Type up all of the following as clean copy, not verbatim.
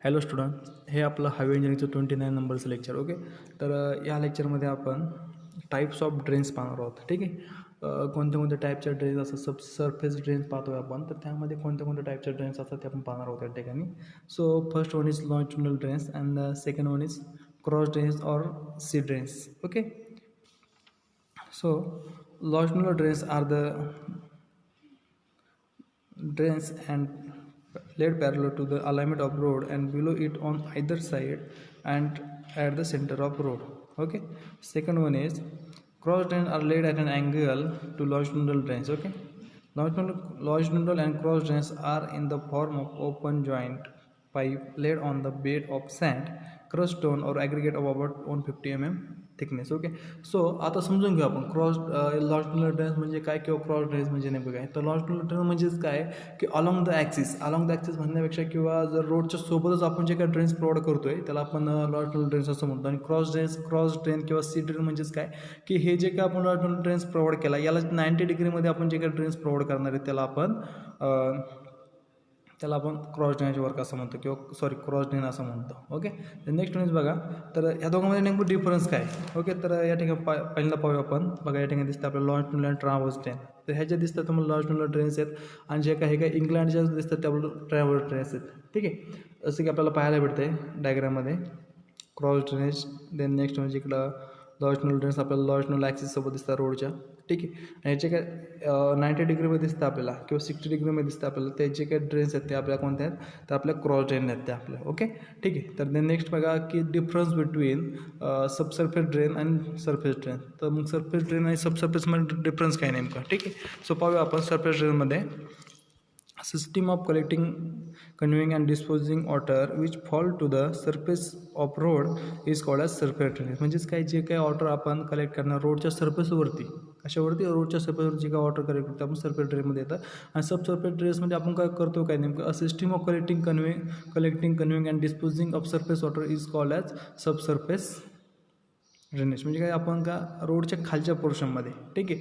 Hello student, हे आपलं highway इंजिनिअरिंगचं 29 नंबरचं लेक्चर. ओके. तर या लेक्चरमध्ये आपण टाईप्स ऑफ ड्रेन्स पाहणार आहोत. ठीक आहे. कोणत्या कोणत्या टाईपच्या ड्रेन्स असतात, सरफेस ड्रेन्स पाहतोय आपण, तर त्यामध्ये कोणत्या कोणत्या टाईपच्या ड्रेन्स असतात ते आपण पाहणार आहोत या ठिकाणी. So first one is longitudinal drains and the second one is cross drains or C drains. Okay. So longitudinal drains are the drains and laid parallel to the alignment of road and below it on either side and at the center of road. Okay. Second one is cross drains are laid at an angle to longitudinal drains. Okay. Longitudinal and cross drains are in the form of open joint pipe laid on the bed of sand, crushed stone or aggregate of about 150 mm thickness. Okay. So आता समजून घेऊ आपण longitudinal drains म्हणजे काय किंवा cross drains म्हणजे नेमकं काय. तर लॉन्जिट्युडिनल ड्रेन्स म्हणजेच काय की अलॉंग द ॲक्सिस म्हणण्यापेक्षा किंवा जर रोडच्या सोबतच आपण जे काय ड्रेन्स प्रोव्हाइड करतोय त्याला आपण लॉन्जिट्युडिनल ड्रेन्स असं म्हणतो. आणि क्रॉस ड्रेन किंवा सी ड्रेन म्हणजेच काय की हे जे काय आपण लॉन्जिट्युडिनल ड्रेन्स प्रोव्हाइड केला याला 90 डिग्रीमध्ये आपण जे काय ड्रेन्स प्रोव्हाइड करणार आहे त्याला आपण क्रॉस ड्रेनेज वर्क असं म्हणतो किंवा क्रॉस ड्रेन असं म्हणतो. ओके. नेक्स्ट ड्रेन्स बघा. तर या दोघांमध्ये नेमकं डिफरन्स काय. ओके. तर या ठिकाणी पहिल्यांदा पाहूया आपण. बघा या ठिकाणी दिसतं आपल्याला लॉन्जिट्युडिनल आणि ट्राव्हर्स ड्रेन. तर ह्या ज्या दिसतात तुम्हाला लॉन्जिट्युडिनल ड्रेन्स आहेत आणि जे काही इंग्लंड ज्या दिसतात त्या ट्राव्हर्स ड्रेन्स आहेत. ठीक आहे. जसं की आपल्याला पाहायला भेटते डायग्राममध्ये क्रॉस ड्रेनेज. देन नेक्स्ट म्हणजे इकडं लॉन्जिट्युडिनल ड्रेन्स आपल्याला लॉन्जिट्युडिनल ॲक्सिससोबत दिसतात रोडच्या. ठीक आहे. आणि ह्याचे काय 90 डिग्रीमध्ये दिसतं आपल्याला किंवा 60 डिग्रीमध्ये दिसतं आपल्याला ते जे काही ड्रेन्स आहेत ते आपल्या कोणत्या आहेत तर आपल्या क्रॉस ड्रेन आहेत ते आपल्या. ओके. ठीक आहे. तर नेक्स्ट बघा की डिफरन्स बिटवीन सबसर्फेस ड्रेन आणि सरफेस ड्रेन. तर मग सरफेस ड्रेन आणि सबसर्फेसमध्ये डिफरन्स काय नेमका. ठीक आहे. सो पाहूया आपण surface ड्रेनमध्ये system of collecting, conveying and disposing water which fall to the surface of road is called as surface drainage. म्हणजेच काय जे काय वॉटर आपण कलेक्ट करणार रोडच्या सरफेसवरती कशावरती रोडच्या सरफेसवर जे काय वॉटर कलेक्ट करतो आपण सरफेस ड्रेनमध्ये येतं. आणि सबसर्फेस ड्रेन्समध्ये आपण काय करतो काय नेमकं a system of collecting conveying and disposing of surface water is called as subsurface drainage. म्हणजे काय आपण का रोडच्या खालच्या पोर्शनमध्ये. ठीक आहे.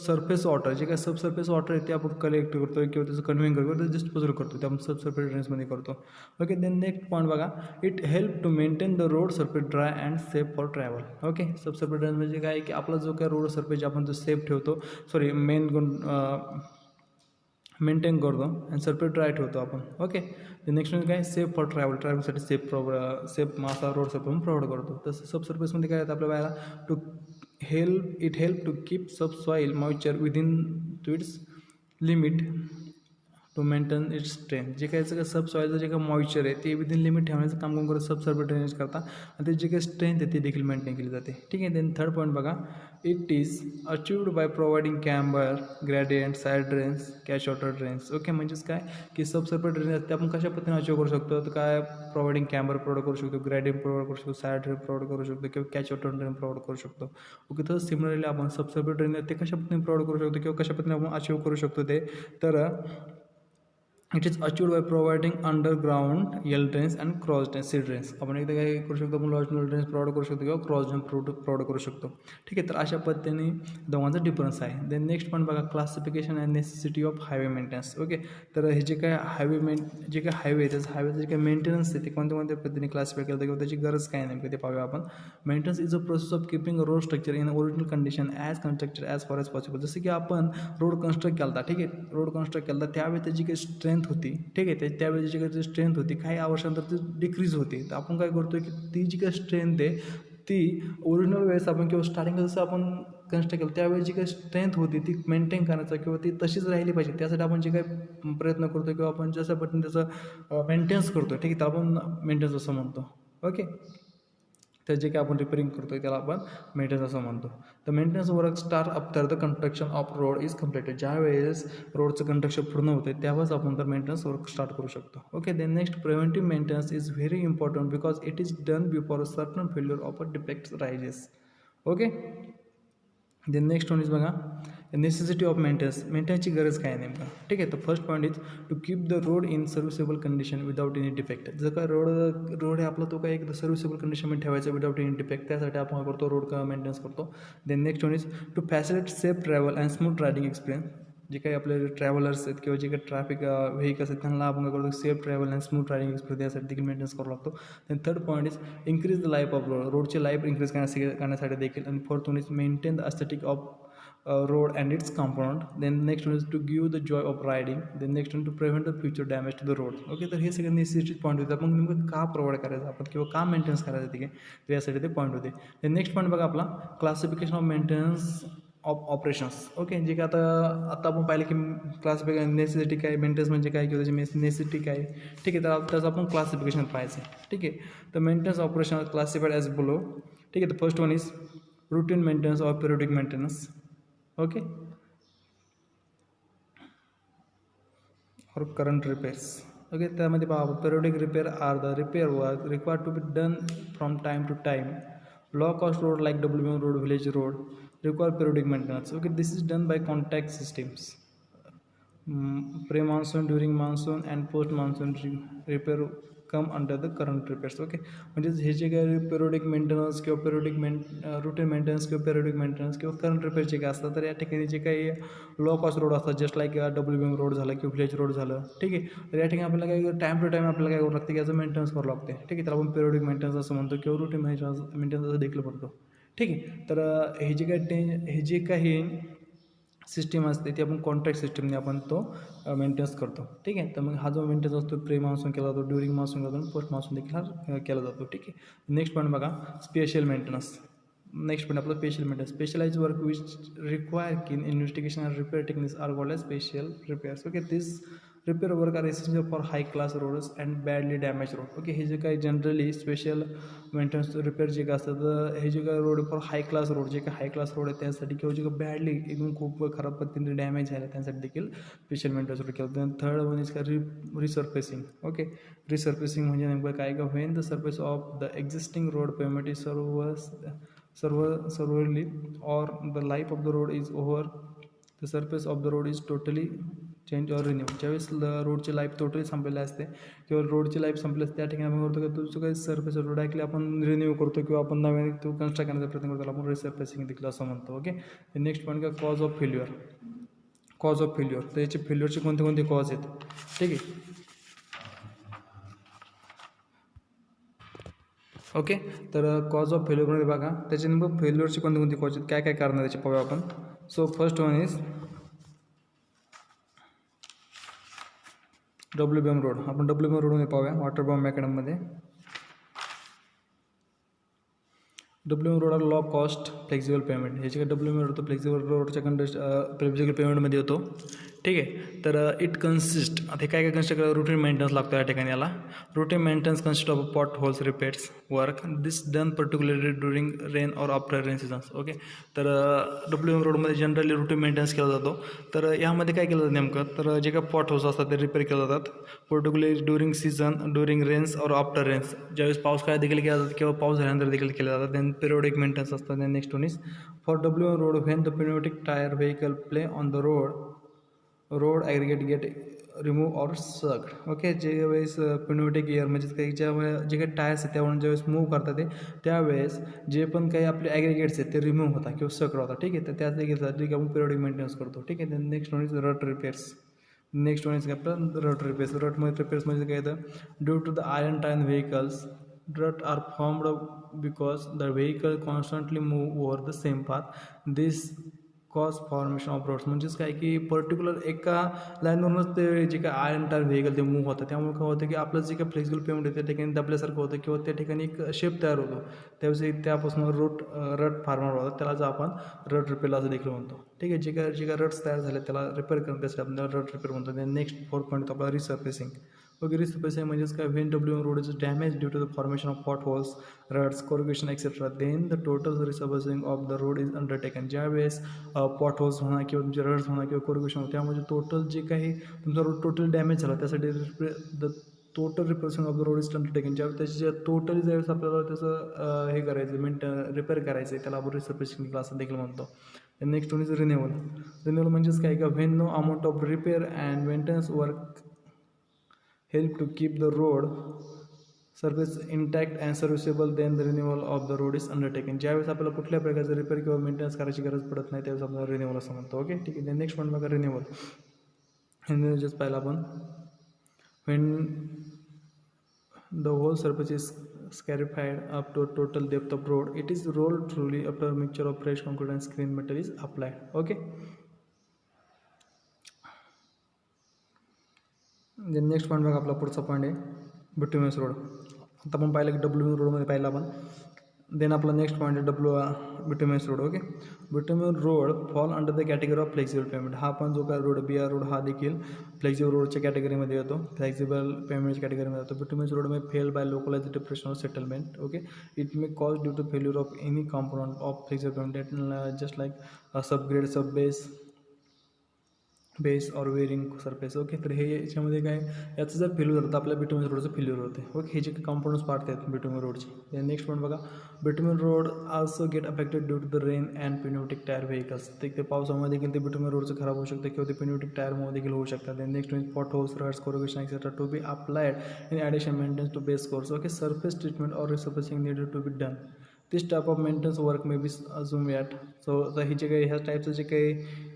सरफेस वॉटर जे काय सबसर्फेस वॉटर आहे ते आपण कलेक्ट करतो किंवा त्याचं कन्व्हेइंग करतो त्याचं डिस्पोजल करतो ते आपण सबसर्फेस ड्रेन्समध्ये करतो. ओके. देन नेक्स्ट पॉईंट बघा. It help to maintain the road surface dry and safe for travel. Okay. Subsurface drain म्हणजे काय की आपला जो काय रोड सरफेस आपण तो सेफ ठेवतो मेंटेन करतो आणि सरफेस ड्राय ठेवतो आपण. ओके. नेक्स्ट म्हणजे काय सेफ फॉर ट्रॅव्हलिंगसाठी सेफ असा रोड सरफेस आपण प्रोव्हाइड करतो. तसं सबसर्फेसमध्ये काय येतं आपल्या बाहेर it help to keep subsoil moisture within to its limit to maintain its strength. जे काही सगळं सबसॉईलचं जे काही मॉइश्चर आहे ते विदिन लिमिट ठेवण्याचं काम कोण करतं सबसर्फेस ड्रेनेज करता आणि ते जे काही स्ट्रेंथ आहे ते देखील मेंटेन केली जाते. ठीक आहे. देन थर्ड पॉईंट बघा. It is achieved by providing camber gradient side drains catch water drains. Okay. म्हणजेच काय की सबसर्फेस ड्रेनेज ते आपण कशा पद्धतीने अचीव करू शकतो तर काय प्रोव्हाइडिंग कॅम्बर प्रोव्हाइड करू शकतो, ग्रॅडियंट प्रोव्हाइड करू शकतो, साईड ड्रेन प्रोव्हाइड करू शकतो किंवा कॅच वॉटर ड्रेन प्रोव्हाइड करू शकतो. ओके. तर सिमिलरली आपण सबसर्फेस ड्रेनेज ते कशा पद्धतीने प्रोव्हाइड करू शकतो किंवा कशा पद्धतीने आपण अचीव करू शकतो ते तर it is achieved by providing underground L drains and cross drain C drains. आपण एकदा काय करू शकतो आपण लॉन्जिट्युडिनल ड्रेन्स प्रोव्हाइड करू शकतो किंवा क्रॉस ड्रेन प्रोव्हाइड करू शकतो. ठीक आहे. तर अशा पद्धतीने दोघांचा डिफरन्स आहे. देन नेक्स्ट पण बघा classification and necessity of highway maintenance. Okay. तर हे जे काय जे काय हायवे त्याचं हायवेचं जे काय मेंटेनन्स आहे ते कोणत्या पद्धतीने क्लासिफाय केलं किंवा त्याची गरज काय नेमकं ते पाहूया आपण. Maintenance is a process of keeping a road structure in original condition as constructed as far as possible. जसं की आपण रोड कन्स्ट्रक्ट केला होता. ठीक आहे. रोड कन्स्ट्रक्ट केला तर त्यावेळी त्याची काही स्ट्रेंथ होती. ठीक आहे. त्यावेळी जी काही स्ट्रेंथ होती काही वर्षानंतर ती डिक्रीज होते. तर आपण काय करतो की ती जी काही स्ट्रेंथ आहे ती ओरिजिनल वेळेस आपण किंवा स्टार्टिंगला जसं आपण कन्स्ट्रक्ट केलं त्यावेळी जी काही स्ट्रेंथ होती ती मेंटेन करायचं किंवा ती तशीच राहिली पाहिजे त्यासाठी आपण जे काही प्रयत्न करतो किंवा आपण जसं पद्धतीने त्याचं मेंटेन्स करतो. ठीक आहे. तर आपण मेंटेन्स असं म्हणतो. ओके. तर जे काही आपण रिपेअरिंग करतो त्याला आपण मेंटेनन्स असं म्हणतो. तर maintenance work start after the construction of road is completed. ज्या वेळेस रोडचं कंस्ट्रक्शन पूर्ण होते त्यावेळेस आपण तर मेंटेनन्स वर्क स्टार्ट करू शकतो. Okay. Then next preventive maintenance is very important because it is done before a certain failure of a defect raises. Okay. Then next one is बघा नेसेसिटी ऑफ मेंटेनन्सची गरज काय आहे नेमका. ठीक आहे. तर first point is to keep the road in serviceable condition without any defect. जर का रोड आहे आपला तो काय एक सर्व्हिसेबल कंडिशनमध्ये ठेवायचा विदाउट एनी डिफेक्ट त्यासाठी आपण करतो रोड मेंटेनन्स करतो. Then next one is to facilitate safe travel and smooth riding experience. जे काही आपले ट्रॅव्हलर्स आहेत किंवा जे काही ट्रॅफिक व्हेकल्स आहेत त्यांना आपण काय करतो safe travel and smooth riding experience यासाठी देखील मेंटेनन्स करावं लागतो. Then third point is increase the life of road, रोडची लाईफ इन्क्रीज करण्यासाठी देखील. आणि fourth one is maintain the aesthetic of road and its component. Then next one is to give the joy of riding. Then next one to prevent the future damage to the road. Okay, तर हे सगळे necessity point होते. मग नेमकं का provide करायचं आपण किंवा का मेंटेनन्स करायचं ठीक आहे, तर यासाठी ते पॉईंट होते. then नेक्स्ट पॉईंट बघा आपला classification of maintenance of operations. Okay, जे की आता आपण पाहिलं की क्लासिफिकेशन नेसेसिटी काय, मेंटेनन्स म्हणजे काय किंवा त्याची नेसेसिटी काय, ठीक आहे. तर त्याचं आपण क्लासिफिकेशन पाहायचं आहे. ठीक आहे, तर maintenance operation classified as below. ठीक आहे, तर first one is routine maintenance or periodic maintenance. Okay, or current repairs. Okay, त्यामध्ये पहा periodic repair are the repair work required to be done from time to time. Low cost road like WM road, village road require periodic maintenance. Okay, this is done by contact systems. Pre monsoon, during monsoon and post monsoon repair come under the current repairs. Okay, म्हणजेच हे जे काही periodic maintenance किंवा routine maintenance किंवा periodic maintenance किंवा current repair जे काय असतात, तर या ठिकाणी जे काही लो कॉस्ट रोड असतात जस्ट लाईक WM रोड झालं किंवा विलेज रोड झालं, ठीक आहे. तर या ठिकाणी आपल्याला काही टाईम टू टाईम आपल्याला काय करावं लागतं की याचं मेंटेनन्स करावं लागते. ठीक आहे, त्याला आपण पिरियडिक मेंटेनन्स असं म्हणतो किंवा रुटीन मेंटेनन्स असं देखील म्हणतो. ठीक आहे, तर हे जे काही सिस्टीम असते ती आपण कॉन्ट्रॅक्ट सिस्टमने आपण तो मेंटेनन्स करतो. ठीक आहे, तर मग हा जो मेंटेनन्स असतो प्री मान्सून केला जातो, ड्युरिंग मान्सून केला जातो, पोस्ट मान्सून देखील हा केला जातो. ठीक आहे, नेक्स्ट पॉईंट बघा स्पेशल मेंटेनन्स. नेक्स्ट पॉईंट आपलं special maintenance. Specialize work which require की investigation and repair techniques are called as special repairs. Okay, this repair work are essential for high class roads and badly damage road. Okay, हे जे काही generally special maintenance repair जे काय असतं, तर हे जे काही road for high class road, जे काही हाय क्लास रोड आहे त्यासाठी किंवा जे काही बॅडली एकदम खूप खराब पद्धतीने डॅमेज झाले त्यासाठी देखील स्पेशल मेंटेनन्स रोड केलं. देन थर्ड वन इज का रिसर्फेसिंग. ओके, रिसर्फेसिंग म्हणजे नेमकं काय का, when the surface of the existing road pavement is severely or the life of the road is over, the surface of the road is totally change और renew. ज्यावेळेस रोडची life totally संपलेली असते किंवा रोडची लाईफ संपली असते त्या ठिकाणी आपण करतो की तुझं काही सर्फेस रोड आहे आपण रिन्यू करतो किंवा आपण नव्याने तो कन्स्ट्रक्ट करण्याचा प्रयत्न करतो, त्याला आपण रिसर्फेसिंग देखील असं म्हणतो. ओके, नेक्स्ट पॉईंट का cause of failure. Cause of failure, तर याचे फेल्युअरचे कोणते कोणते कॉज आहेत. ठीक आहे, ओके, तर कॉज ऑफ फेल्युअरमध्ये बघा त्याचे नेमकं फेल्युअरचे कोणते कोणते कॉज आहेत, काय काय कारण त्याचे पाहूया आपण. So first one is WM road. आपण WM रोडमध्ये पाहूया वॉटर बॉम्ब अकॅडमीमध्ये. WM road are low cost flexible pavement. हे जे काही WM रोड होतो फ्लेक्झिबल रोडच्या फ्लेक्झिबल पेमेंटमध्ये होतो. ठीक आहे, तर इट कन्सिस्ट, आता काय काय कन्सिस्ट करायला रुटीन मेंटेनन्स लागतो या ठिकाणी याला. Routine maintenance consist of pot holes repairs work this done particularly during rain और आफ्टर रेन सीझन्स. ओके, तर WM रोडमध्ये जनरली रुटीन मेंटेनन्स केला जातो. तर यामध्ये काय केलं जातं नेमकं, तर जे काही पॉट होल्स असतात ते रिपेअर केले जातात particularly during season, during rains or after rains. ज्यावेळेस पाऊस काळ देखील केला जातात किंवा पाऊस झाल्यानंतर देखील केले जातात. देन पिरियडिक मेंटेनन्स असतात. Then next one is for WM road when the pneumatic tyre vehicle play on the road aggregate get remove or sucked. Okay, जे वेळेस पिनोटिक एअर म्हणजे काही जे काही टायर्स आहेत त्यावरून ज्यावेळेस मूव्ह करतात ते त्यावेळेस जे पण काही आपले ॲग्रिगेट्स आहेत ते रिमूव्ह होतात किंवा सक्ड होतात. ठीक आहे, तर त्याच देखील आपण पिरियडिक मेंटेनन्स करतो. ठीक आहे, next one is rut repairs. Next one is काय आपलं रट रिपेअर्स. रिपेअर्स म्हणजे काय येतं, ड्यू टू द आयर्न टायन vehicles rut are formed because the vehicle constantly move over the same path. This cause formation of roads. म्हणजेच काय की particular एका लाईनवरूनच ते जे काय आयर्न टायर व्हेकल ते मूव्ह होतं, त्यामुळे काय होतं की आपलं जे काही फ्लेक्सिबल पेमेंट आहे त्या ठिकाणी दबल्यासारखं होतं किंवा त्या ठिकाणी एक शेप तयार होतो. त्यावेळेस त्यापासून रट फॉर्मर होतात, त्याला जो आपण रट रिपेअर असं देखील म्हणतो. ठीक आहे, जे काय रट्स तयार झाले त्याला रिपेअर करण्यासाठी त्यासाठी आपण रट रिपेअर म्हणतो. नेक्स्ट फोर्थ पॉईंट आपला रिसर्फेसिंग. ओके, रिसर्फेसिंग म्हणजेच काय, when WM road is damage due to the formation of pot holes, ruts, corrugation etcetera, then the total resurfacing of the road is undertaken. ज्यावेळेस pot holes म्हणा किंवा तुमचे रट्स म्हणा किंवा कोरिगेशन होतं त्यामध्ये टोटल जे काही तुमचा रोड टोटल डॅमेज झाला त्यासाठी the total repairing of the road is undertaken. ज्यावेळेस त्याची टोटली ज्यावेळेस आपल्याला त्याचं हे करायचं रिपेअर करायचं आहे त्याला आपण रिसर्फेसिंग असं देखील म्हणतो. Next one is renewal. Renewal म्हणजेच काय का, when no amount of repair and maintenance work help to keep the road surface intact and serviceable then the renewal of the road is undertaken. ज्यावेळेस आपल्याला कुठल्या प्रकारचं रिपेअर किंवा maintenance करायची गरज पडत नाही त्यावेळेस आपल्याला रिन्युअल असं म्हणतो. ओके ठीक आहे. नेक्स्ट पॉईंट बघा रिन्युअल. रिन्युअल पाहिला आपण when the whole surface is scarified up to a total depth of road, it is rolled truly after a mixture of fresh concrete and screen metal is applied. Okay. Then next point बघा आपला पुढचा point आहे bituminous road. आता आपण पाहिलं की W रोडमध्ये पाहिलं आपण. देन आपला नेक्स्ट पॉईंट आहे bituminous road. Okay. Bitumen road fall under the category of flexible payment. हा पण जो काय रोड BR रोड हा देखील फ्लेक्सिबल रोडच्या कॅटेगरीमध्ये येतो, फ्लेक्सिबल पेमेंटच्या कॅटेगरीमध्ये येतो. Bituminous road may fail by localised depression of settlement. Okay. It may cause due to failure of any component of flexible pavement just like subgrade sub base or wearing surface. Okay. तर हे याच्यामध्ये काय याचं जर failure झालं तर आपल्या bitumen रोडचं फेल्युअर होते. ओके. हे जे कॉम्पोनंट्स पार्ट आहेत बिटुमिन रोडचे. नेक्स्ट पॉईंट बघा bitumen road also get affected due to the rain and pneumatic tyre vehicles. ते पावसामुळे देखील ते बिटुमिन रोडचं खराब होऊ शकतं किंवा ते पिन्युटिक टायरमुळे देखील होऊ शकतात. नेक्स्ट म्हणजे pot holes, ruts, corrugation etcetera to be applied in addition maintenance to base course. Okay. Surface treatment और resurfacing needed to be done. This type of maintenance work may be assumed at. So आता हे जे काही ह्या टाईपचं जे काही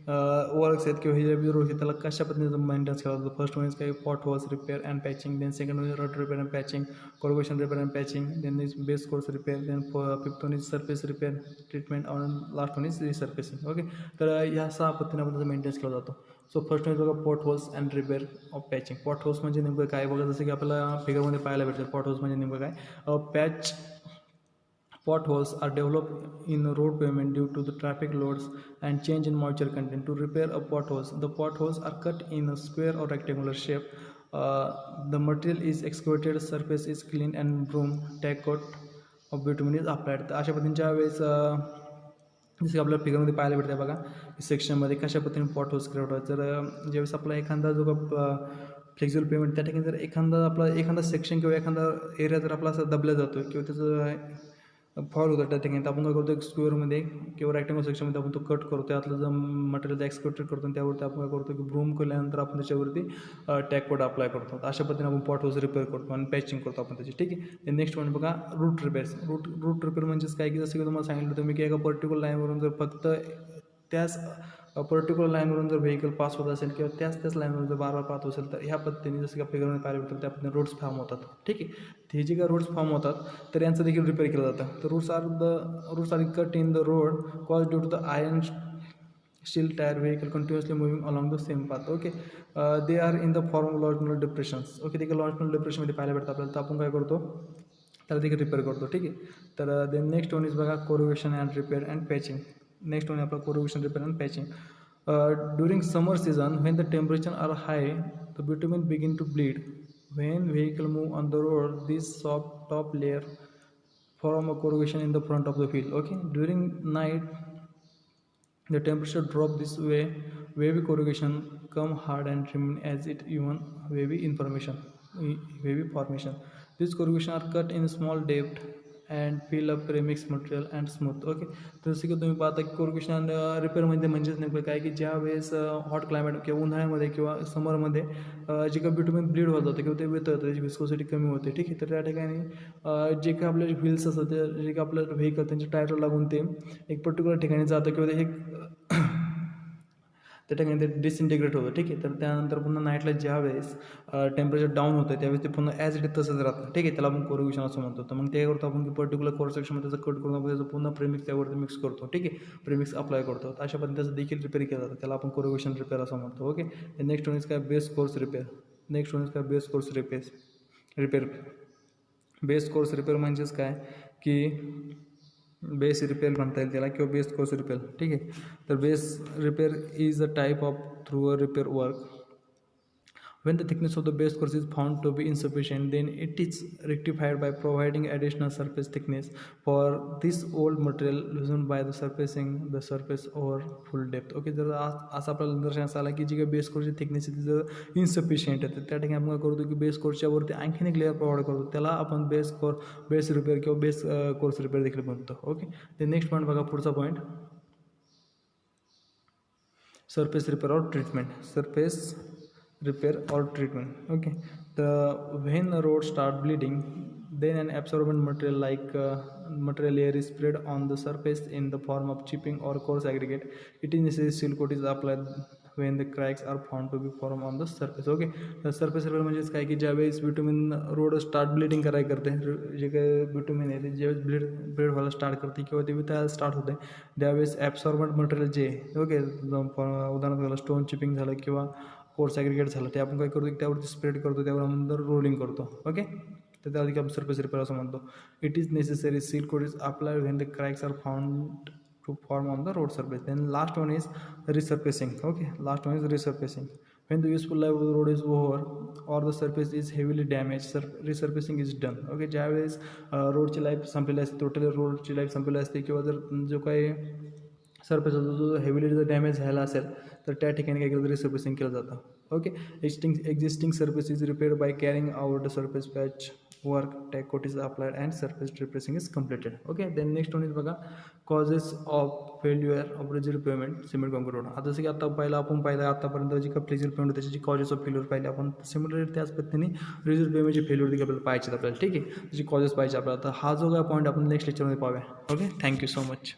works आहेत किंवा हे जे रोड आहेत त्याला कशा पद्धतीने मेंटेनन्स केला जातो. फर्स्ट वन इज काही pot holes repair and patching. Then second one is rut repair and patching, corrugation repair and patching. Then is base course repair. Then fifth one is surface repair treatment आणि last one is resurfacing. Okay. तर ह्या 6 पद्धतीने आपण त्याचा maintenance केला जातो. So first one बघा pot holes and repair of patching. Pot holes म्हणजे नेमकं काय बघा, जसं की आपल्याला फिगरमध्ये पाहायला भेटतं. पॉट होल्स म्हणजे नेमकं काय, patch potholes are developed in road pavement due to the traffic loads and change in moisture content. To repair a potholes, the potholes are cut in a square or rectangular shape. The material is excavated, surface is cleaned and broom tack coat of bitumen is applied. तर अशा पद्धतीने ज्या वेळेस जसं की आपल्याला फिगरमध्ये पाहायला भेटतं बघा सेक्शनमध्ये कशा पद्धतीने पॉट होल्स क्रिएट होतात. तर ज्यावेळेस आपला एखादा जो फ्लेक्सिबल पेमेंट त्या ठिकाणी जर एखादा सेक्शन किंवा एखादा एरिया जर आपला असं दबला जातो किंवा त्याचं फॉल होतं त्या ठिकाणी, तर आपण काय करतो एक स्क्वेअरमध्ये किंवा रेक्टँगल सेक्शनमध्ये आपण तो कट करतो, त्यातलं जर मटेरियल एक्सक्युटेड करतो आणि त्यावरती आपण काय करतो की ब्रूम केल्यानंतर आपण त्याच्यावरती टॅग कोड अप्लाय करतो. अशा पद्धतीने आपण पॉट होल्स रिपेअर करतो आणि पॅचिंग करतो आपण त्याची. ठीक आहे. नेक्स्ट वन बघा रूट रिपेअर्स. रूट रिपेअर म्हणजेच काय की जसं की तुम्हाला सांगितलं होतं मी की एका पर्टिक्युलर लाईनवरून जर फक्त त्याच पर्टिक्युलर लाईनवरून जर व्हेकल पास होत असेल किंवा त्याच लाईनवरून जर बार पास असेल तर ह्या पद्धतीने जसं की फिगरमध्ये पाहायला भेटतं त्या पद्धतीने रोड्स फॉर्म होतात. ठीक आहे. हे जे काही रोड्स फॉर्म होतात तर यांचं देखील रिपेअर केलं जातं. तर ruts are cut in the road cause due to the iron steel tyre vehicle continuously moving along the same path. Okay. They are in the form of longitudinal depressions. Okay. ते longitudinal डिप्रेशनमध्ये पाहायला भेटतं आपल्याला, तर आपण काय करतो त्याला देखील रिपेअर करतो. ठीक आहे. तर देन नेक्स्ट वन इज बघा corrugation and repair and patching. Next one आपला corrugation repair and patching. During summer season, when the temperature are high, the bitumen begin to bleed. When vehicle move on the road, this soft top layer form a corrugation in the front of the wheel. Okay. During night, the temperature drop this way. Wavy corrugation come hard and remain as it even wavy formation. These corrugation are cut in small depth and fill up premix material and smooth. Okay. तर जसं की तुम्ही पाहता की कोरगेशन रिपेअरमध्ये म्हणजेच नेमकं काय की ज्या वेळेस हॉट क्लायमेट किंवा उन्हाळ्यामध्ये किंवा समरमध्ये जे काही बिटुमिन ब्लीड होत जातं किंवा ते वितळतं, त्याची विस्कोसिटी कमी होते. ठीक आहे. तर त्या ठिकाणी जे काही आपले व्हील्स असतात ते जे काही आपलं व्हेकल त्यांच्या टायरला लागून ते एक पर्टिक्युलर ठिकाणी जातं किंवा ते त्या ठिकाणी ते डिसइंटिग्रेट होतं. ठीक आहे. तर त्यानंतर पुन्हा नाईटला ज्या वेळेस टेम्परेचर डाऊन होतं त्यावेळेस ते पुन्हा ॲज इट इज तसंच राहतं. ठीक आहे. त्याला आपण कोरोगेशन असं म्हणतो. तर मग ते करतो आपण की पर्टिक्युलर कोर सेक्शनमध्ये त्याचं कट करून आपण त्याचं पुन्हा प्रेमिक्स त्यावरती मिक्स करतो. ठीक आहे. प्रेमिक्स अप्लाय करतो. तर अशा पद्धतीने त्याचं देखील रिपेअर केलं जातं. त्याला आपण कोरोगेशन रिपेअर असं म्हणतो. ओके. नेक्स्ट वन इज काय base course repair. Next one is काय base course repair. Base course repair म्हणजेच काय की बेस रिपेअर म्हणता येईल त्याला किंवा बेस कोर्स रिपेअर. ठीक आहे. तर base repair is a type of through a repair work. When the thickness of the base course is found to be insufficient, then it is rectified by providing additional surface thickness for this old material loosened by the surfacing the surface over full depth. Okay. जर असं आपल्याला निदर्शनास आला की जी काही base कोर्सची thickness आहे ती जर इन्सफिशियंट आहे तर त्या ठिकाणी आपण काय करतो की बेस कोर्सच्या वरती आणखीन एक लेअर प्रोव्हाइड करतो, त्याला आपण बेस रिपेअर किंवा बेस कोर्स रिपेअर देखील म्हणतो. ओके. ते नेक्स्ट पॉईंट बघा पुढचा पॉईंट सरफेस रिपेअर और treatment. Surface repair or treatment. Okay. When the road start bleeding, then an absorbent material like material layer is spread on the surface in the form of chipping or coarse aggregate. It is necessary seal coat is applied when the cracks are found to be formed on the surface. Okay, तर surface level म्हणजेच काय की ज्यावेळेस bitumen road start bleeding करायला करते, जे काही bitumen आहे ते ज्यावेळेस ब्लीड व्हायला स्टार्ट करते किंवा ते त्याला स्टार्ट होते त्यावेळेस ॲब्सॉर्बंट मटेरियल जे आहे ओके, उदाहरणार्थ झालं स्टोन चिपिंग झालं किंवा कोर्स ॲग्रिगेट झालं ते आपण काय करतो की त्यावरती स्प्रेड करतो, त्यावर नंतर रोलिंग करतो. ओके, तर त्याला आपण सरफेस रिपेअर असं म्हणतो. It is necessary seal coat is apply when the cracks are found to form on the road surface. Then last one is resurfacing. Okay, last one is resurfacing. When the useful life of the road is over or the surface is heavily damaged, resurfacing is done. Okay, ज्यावेळेस रोडची life संपलेली असते, totally रोडची life संपलेली असते किंवा जर जो काही सरफेस जो हेवीली जर डॅमेज झाला असेल तर त्या ठिकाणी काय केलं रिसर्फेसिंग केलं जातं. Okay, existing surface is repair by carrying out the surface patch work, tech coat is applied and surface repressing is completed. Okay, then next one is बघा causes of failure of rigid pavement cement concrete road. आता जसं की आता आपण पाहिलं आतापर्यंत जी का flexible payment त्याची जी कॉजेस ऑफ फेल्युअर पाहिले आपण, सिमिलर त्याच पद्धतीने रिजिड पेमेंटचे फेल्युअर देखील आपल्याला पाहायचे आपल्याला. ठीक आहे, त्याची कॉजेस पाहिजे आपल्याला. तर हा जो काय पॉईंट आपण नेक्स्ट लेक्चरमध्ये पाहूया. Okay, thank you so much.